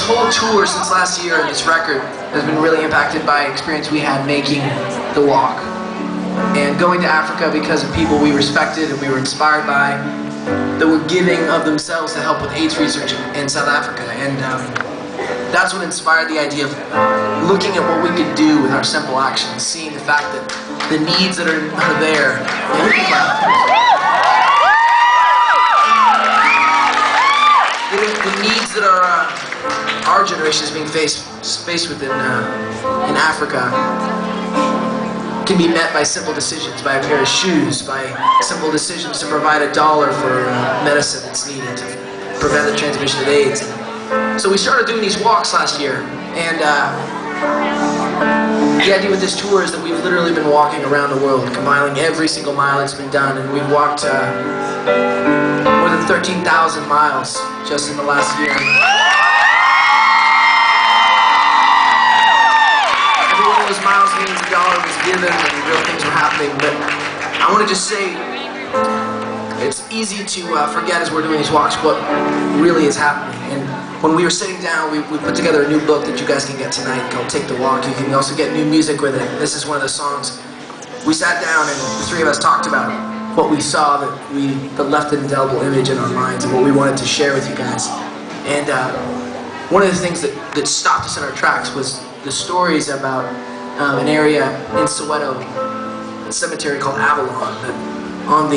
whole tour since last year and this record has been really impacted by experience we had making the walk. And going to Africa because of people we respected and we were inspired by, that were giving of themselves to help with AIDS research in South Africa. And that's what inspired the idea of looking at what we could do with our simple actions, seeing the fact that the needs that are there. The needs that our generation is being faced with in Africa can be met by simple decisions, by a pair of shoes, by simple decisions to provide $1 for medicine that's needed to prevent the transmission of AIDS. So we started doing these walks last year, and the idea with this tour is that we've literally been walking around the world, compiling every single mile that's been done, and we've walked more than 13,000 miles just in the last year. Every one of those miles means $1 was given and real things were happening, but I want to just say it's easy to forget as we're doing these walks what really is happening. And when we were sitting down, we put together a new book that you guys can get tonight called Take the Walk. You can also get new music with it. This is one of the songs. We sat down and the three of us talked about what we saw that left an indelible image in our minds and what we wanted to share with you guys. And one of the things that stopped us in our tracks was the stories about an area in Soweto, a cemetery called Avalon. That on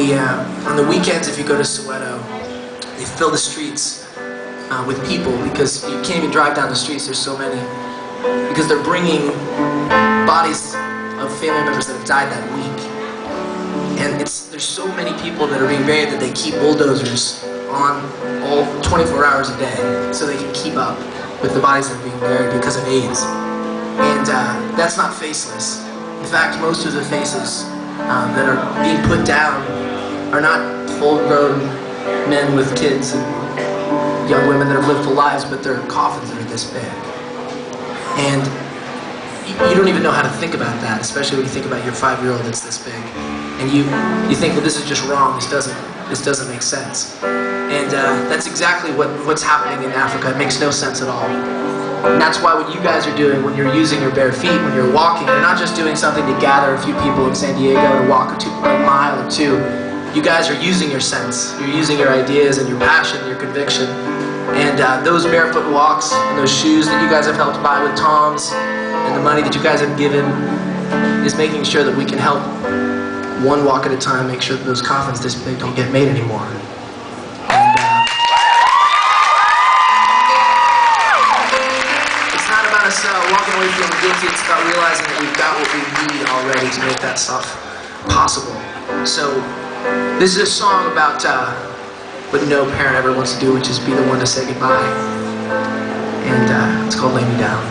the weekends, if you go to Soweto, they fill the streets with people because you can't even drive down the streets. There's so many, because they're bringing bodies of family members that have died that week. And there's so many people that are being buried that they keep bulldozers on all 24 hours a day so they can keep up with the bodies that are being buried because of AIDS. And that's not faceless. In fact, most of the faces that are being put down are not full-grown men with kids and young women that have lived full lives, but they're coffins that are this big. And you don't even know how to think about that, especially when you think about your 5-year-old that's this big. And you think, well, this is just wrong, this doesn't make sense. And that's exactly what's happening in Africa. It makes no sense at all. And that's why what you guys are doing when you're using your bare feet, when you're walking, you're not just doing something to gather a few people in San Diego to walk a mile or two. You guys are using your sense. You're using your ideas and your passion, your conviction. And those barefoot walks and those shoes that you guys have helped buy with Toms and the money that you guys have given is making sure that we can help one walk at a time, make sure that those coffins this big don't get made anymore. And it's not about us walking away feeling guilty, it's about realizing that we've got what we need already to make that stuff possible. So this is a song about what no parent ever wants to do, which is be the one to say goodbye. And it's called Lay Me Down.